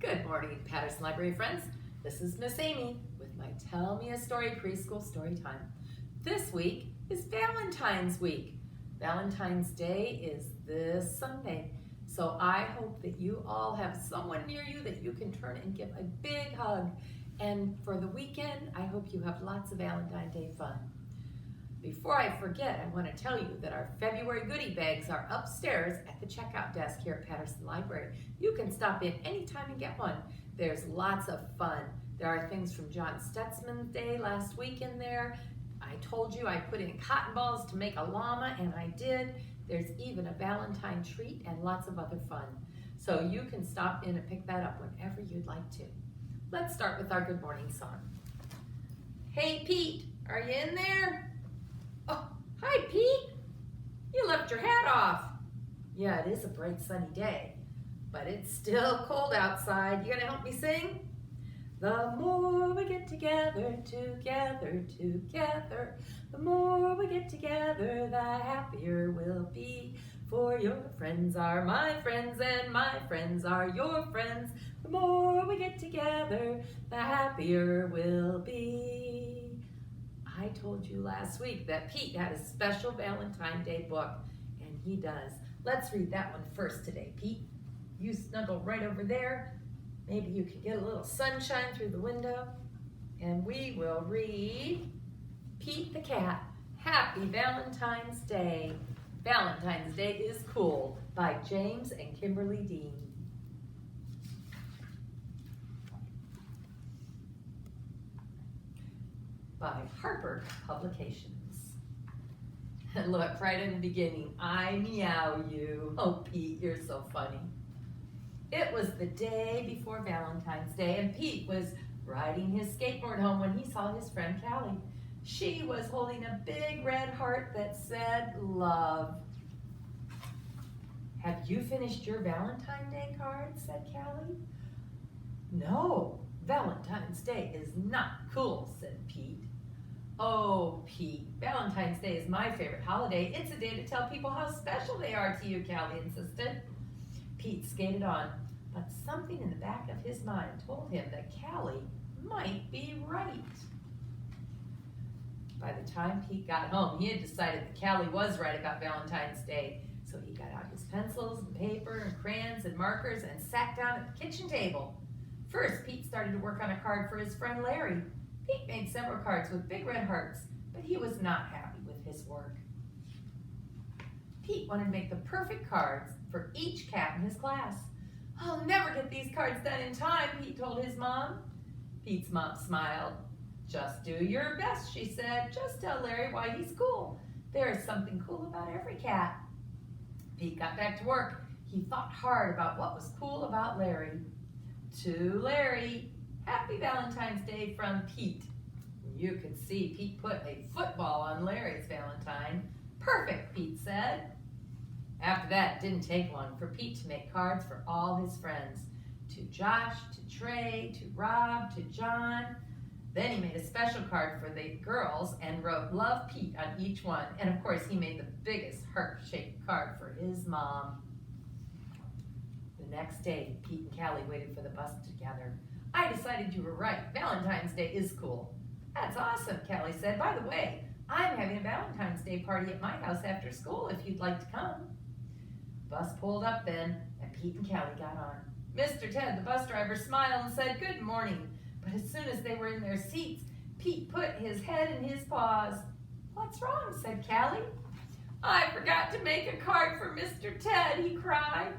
Good morning, Patterson Library friends. This is Miss Amy with my Tell Me a Story Preschool Story Time. This week is Valentine's Week. Valentine's Day is this Sunday. So I hope that you all have someone near you that you can turn and give a big hug. And for the weekend, I hope you have lots of Valentine's Day fun. Before I forget, I want to tell you that our February goodie bags are upstairs at the checkout desk here at Patterson Library. You can stop in anytime and get one. There's lots of fun. There are things from John Stutzman's Day last week in there. I told you I put in cotton balls to make a llama, and I did. There's even a Valentine treat and lots of other fun. So you can stop in and pick that up whenever you'd like to. Let's start with our good morning song. Hey Pete, are you in there? Oh, hi Pete. You left your hat off. Yeah, it is a bright sunny day, but it's still cold outside. You gonna help me sing? The more we get together, the more we get together, the happier we'll be. For your friends are my friends and my friends are your friends. The more we get together, the happier we'll be. I told you last week that Pete had a special Valentine's Day book, and he does. Let's read that one first today, Pete. You snuggle right over there. Maybe you can get a little sunshine through the window. And we will read Pete the Cat, Happy Valentine's Day. Valentine's Day is Cool by James and Kimberly Dean. By Harper Publications. And look, right in the beginning, I meow you. Oh, Pete, you're so funny. It was the day before Valentine's Day, and Pete was riding his skateboard home when he saw his friend Callie. She was holding a big red heart that said, love. Have you finished your Valentine's Day card? Said Callie. No, Valentine's Day is not cool, said Pete. Oh, Pete, Valentine's Day is my favorite holiday. It's a day to tell people how special they are to you, Callie insisted. Pete skated on, but something in the back of his mind told him that Callie might be right. By the time Pete got home, he had decided that Callie was right about Valentine's Day. So he got out his pencils and paper and crayons and markers and sat down at the kitchen table. First, Pete started to work on a card for his friend Larry. Pete made several cards with big red hearts, but he was not happy with his work. Pete wanted to make the perfect cards for each cat in his class. I'll never get these cards done in time, Pete told his mom. Pete's mom smiled. Just do your best, she said. Just tell Larry why he's cool. There is something cool about every cat. Pete got back to work. He thought hard about what was cool about Larry. To Larry, Happy Valentine's Day from Pete. You could see Pete put a football on Larry's Valentine. Perfect, Pete said. After that, it didn't take long for Pete to make cards for all his friends. To Josh, to Trey, to Rob, to John. Then he made a special card for the girls and wrote Love Pete on each one. And of course, he made the biggest heart-shaped card for his mom. The next day, Pete and Callie waited for the bus together. I decided you were right. Valentine's Day is cool. That's awesome, Callie said. By the way, I'm having a Valentine's Day party at my house after school if you'd like to come. The bus pulled up then, and Pete and Callie got on. Mr. Ted, the bus driver, smiled and said, good morning. But as soon as they were in their seats, Pete put his head in his paws. What's wrong? Said Callie. I forgot to make a card for Mr. Ted, he cried.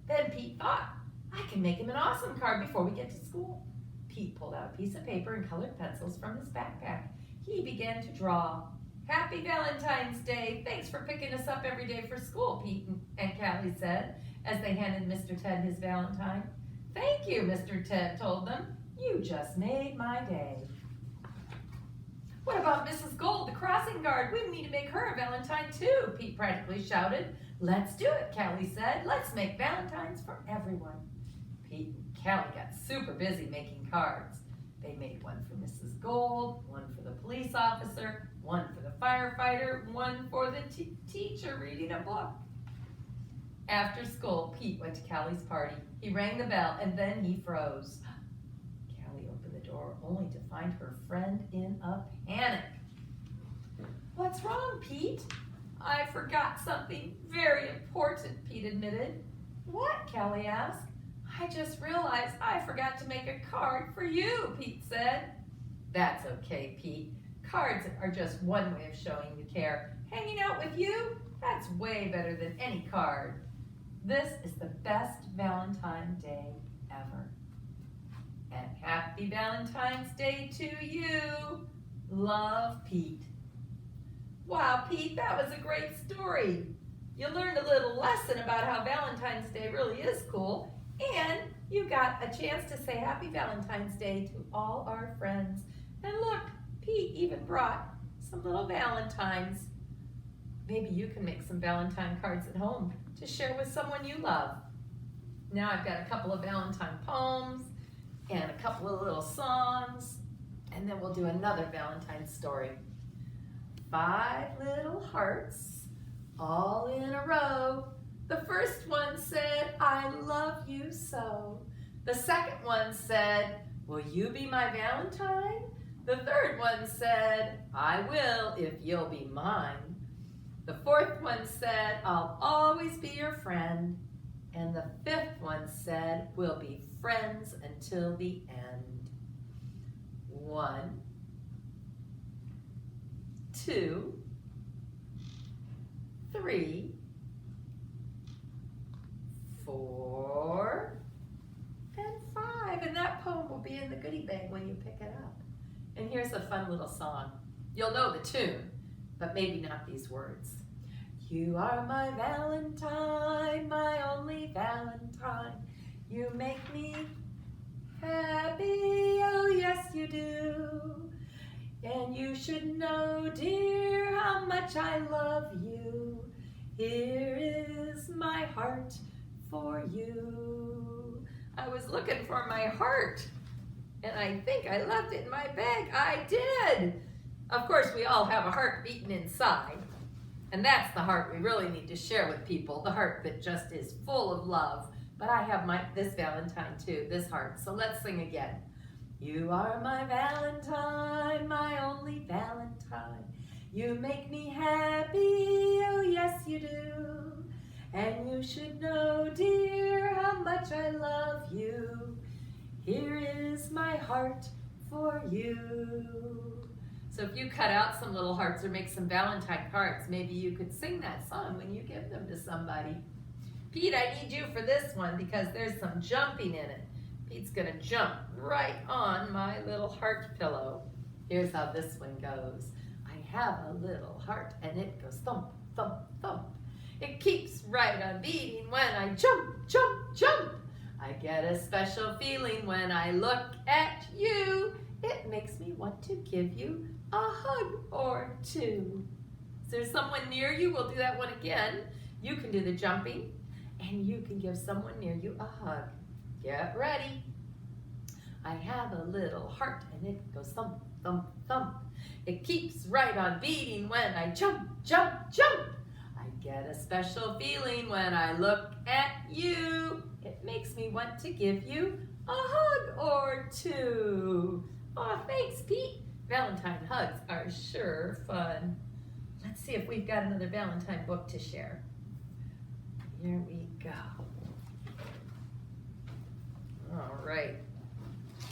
Then Pete thought, I can make him an awesome card before we get to school. Pete pulled out a piece of paper and colored pencils from his backpack. He began to draw. Happy Valentine's Day. Thanks for picking us up every day for school, Pete and Callie said, as they handed Mr. Ted his Valentine. Thank you, Mr. Ted told them. You just made my day. What about Mrs. Gold, the crossing guard? We need to make her a Valentine too, Pete practically shouted. Let's do it, Callie said. Let's make Valentines for everyone. Pete and Callie got super busy making cards. They made one for Mrs. Gold, one for the police officer, one for the firefighter, one for the teacher reading a book. After school, Pete went to Callie's party. He rang the bell and then he froze. Callie opened the door only to find her friend in a panic. "What's wrong, Pete?" "I forgot something very important," Pete admitted. "What?" Callie asked. "I just realized I forgot to make a card for you," Pete said. "That's okay, Pete. Cards are just one way of showing you care. Hanging out with you, that's way better than any card. This is the best Valentine Day ever. And happy Valentine's Day to you. Love, Pete." Wow, Pete, that was a great story. You learned a little lesson about how Valentine's Day really is cool, and you got a chance to say Happy Valentine's Day to all our friends. And look, Pete even brought some little Valentines. Maybe you can make some Valentine cards at home to share with someone you love. Now I've got a couple of Valentine poems and a couple of little songs, and then we'll do another Valentine story. 5 little hearts, all in a row. The first one said, "I love you so." The second one said, "Will you be my Valentine?" The third one said, "I will if you'll be mine." The fourth one said, "I'll always be your friend." And the fifth one said, "We'll be friends until the end." 1, 2, 3, 4, and 5. And that poem will be in the goodie bag when you pick it up. And here's a fun little song. You'll know the tune, but maybe not these words. "You are my Valentine, my only Valentine. You make me happy, oh yes you do. And you should know, dear, how much I love you. Here is my heart for you." I was looking for my heart, and I think I left it in my bag. I did. Of course, we all have a heart beating inside, and that's the heart we really need to share with people, the heart that just is full of love. But I have this Valentine too, this heart. So let's sing again. "You are my Valentine, my only Valentine. You make me happy, oh yes you do. And you should know, dear, how much I love you. Here is my heart for you." So if you cut out some little hearts or make some Valentine cards, maybe you could sing that song when you give them to somebody. Pete, I need you for this one because there's some jumping in it. Pete's gonna jump right on my little heart pillow. Here's how this one goes. "I have a little heart and it goes thump, thump, thump. It keeps right on beating when I jump, jump, jump. I get a special feeling when I look at you. It makes me want to give you a hug or two." Is there someone near you? We'll do that one again. You can do the jumping, and you can give someone near you a hug. Get ready. "I have a little heart and it goes thump, thump, thump. It keeps right on beating when I jump, jump, jump. I get a special feeling when I look at you. It makes me want to give you a hug or two." Aw, thanks, Pete. Valentine hugs are sure fun. Let's see if we've got another Valentine book to share. Here we go. All right.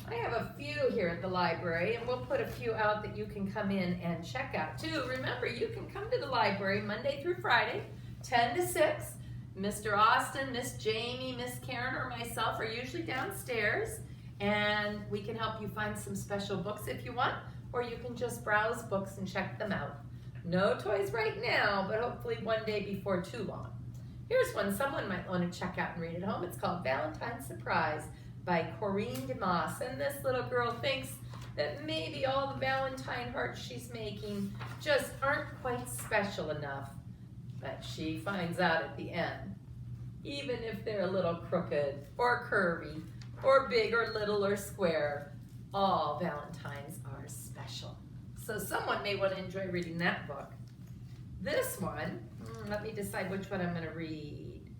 I have a few here at the library, and we'll put a few out that you can come in and check out too. Remember, you can come to the library Monday through Friday, 10 to 6. Mr. Austin, Miss Jamie, Miss Karen, or myself are usually downstairs, and we can help you find some special books if you want, or you can just browse books and check them out. No toys right now, but hopefully one day before too long. Here's one someone might want to check out and read at home. It's called Valentine's Surprise by Corinne DeMoss. And this little girl thinks that maybe all the Valentine hearts she's making just aren't quite special enough. But she finds out at the end, even if they're a little crooked or curvy or big or little or square, all Valentines are special. So someone may want to enjoy reading that book. This one, let me decide which one I'm going to read.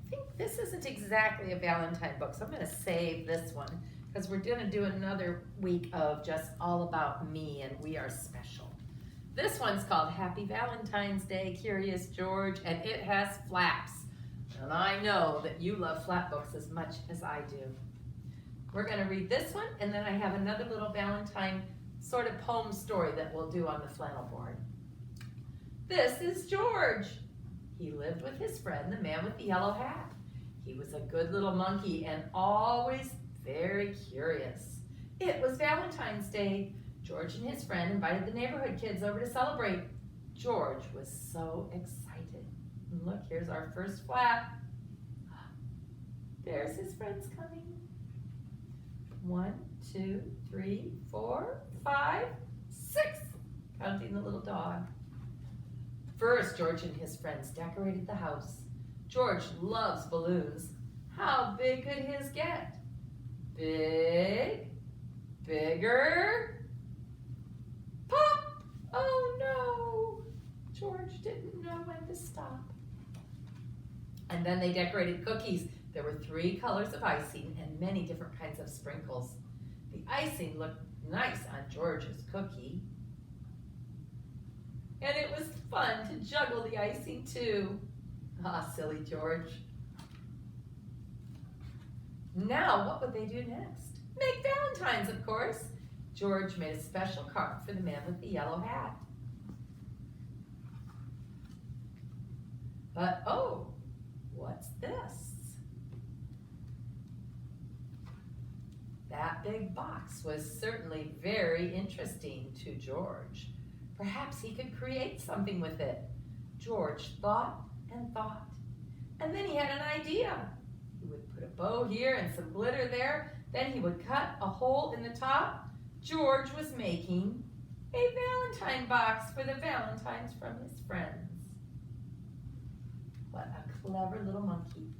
think this isn't exactly a Valentine book, so I'm going to save this one because we're going to do another week of just all about me and we are special. This one's called Happy Valentine's Day, Curious George, and it has flaps. And I know that you love flap books as much as I do. We're going to read this one, and then I have another little Valentine sort of poem story that we'll do on the flannel board. This is George. He lived with his friend, the man with the yellow hat. He was a good little monkey and always very curious. It was Valentine's Day. George and his friend invited the neighborhood kids over to celebrate. George was so excited. And look, here's our first flap. There's his friends coming. 1, 2, 3, 4, 5, 6, counting the little dog. First, George and his friends decorated the house. George loves balloons. How big could his get? Big, bigger, pop! Oh no! George didn't know when to stop. And then they decorated cookies. There were 3 colors of icing and many different kinds of sprinkles. The icing looked nice on George's cookie. And it was fun to juggle the icing too. Ah, silly George. Now, what would they do next? Make Valentines, of course. George made a special card for the man with the yellow hat. But, oh, what's this? That big box was certainly very interesting to George. Perhaps he could create something with it. George thought and thought, and then he had an idea. He would put a bow here and some glitter there, then he would cut a hole in the top. George was making a Valentine box for the Valentines from his friends. What a clever little monkey.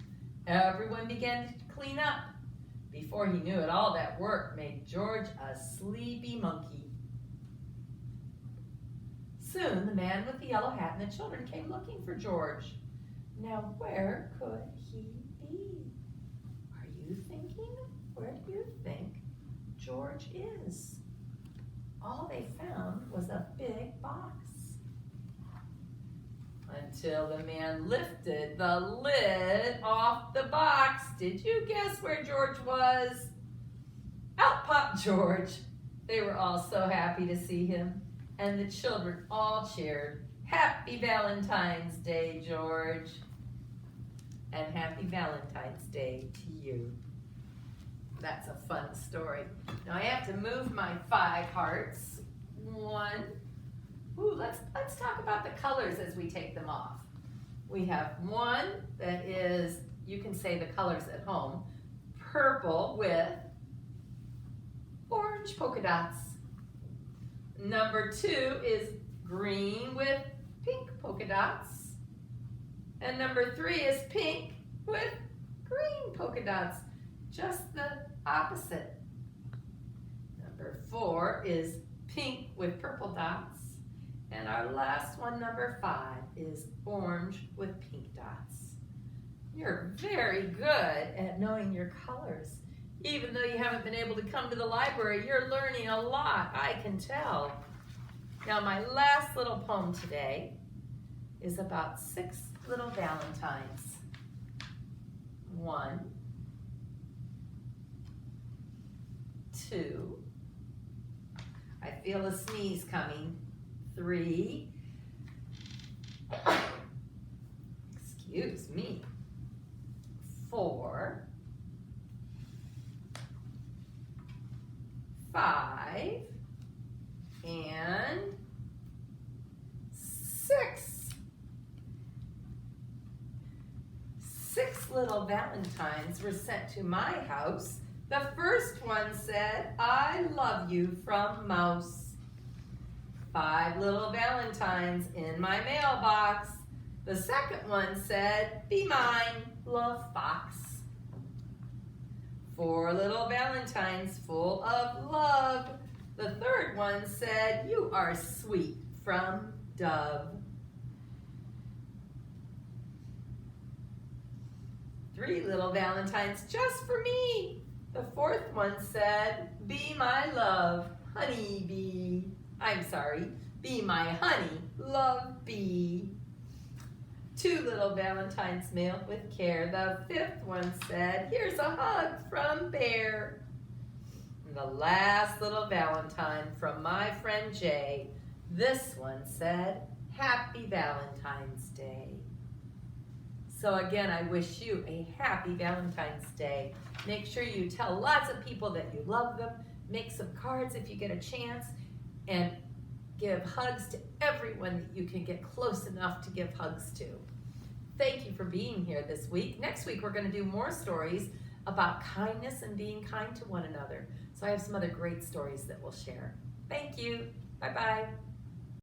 Everyone began to clean up. Before he knew it, all that work made George a sleepy monkey. Soon, the man with the yellow hat and the children came looking for George. Now, where could he be? Are you thinking? Where do you think George is? All they found was a big box. Until the man lifted the lid off the box. Did you guess where George was? Out popped George. They were all so happy to see him. And the children all cheered, "Happy Valentine's Day, George." And happy Valentine's Day to you. That's a fun story. Now I have to move my 5 hearts. 1. Ooh, let's talk about the colors as we take them off. We have 1 that is, you can say the colors at home, purple with orange polka dots. Number 2 is green with pink polka dots. And number 3 is pink with green polka dots. Just the opposite. Number 4 is pink with purple dots. And our last one, number 5, is orange with pink dots. You're very good at knowing your colors. Even though you haven't been able to come to the library, you're learning a lot, I can tell. Now, my last little poem today is about 6 little Valentines. 1, 2, I feel a sneeze coming. 3, excuse me, 4, 5, and 6. 6 little Valentines were sent to my house. The first one said, "I love you from Mouse." 5 little Valentines in my mailbox. The second one said, "Be mine, love Fox." 4 little Valentines full of love. The third one said, "You are sweet," from Dove. 3 little Valentines just for me. The 4th one said, be my love, honey bee. Be my honey, love bee. 2 little Valentines mailed with care. The 5th one said, here's a hug from Bear. And the last little Valentine from my friend Jay. This one said, Happy Valentine's Day. So again, I wish you a happy Valentine's Day. Make sure you tell lots of people that you love them. Make some cards if you get a chance. And give hugs to everyone that you can get close enough to give hugs to. Thank you for being here this week. Next week, we're going to do more stories about kindness and being kind to one another. So I have some other great stories that we'll share. Thank you. Bye-bye.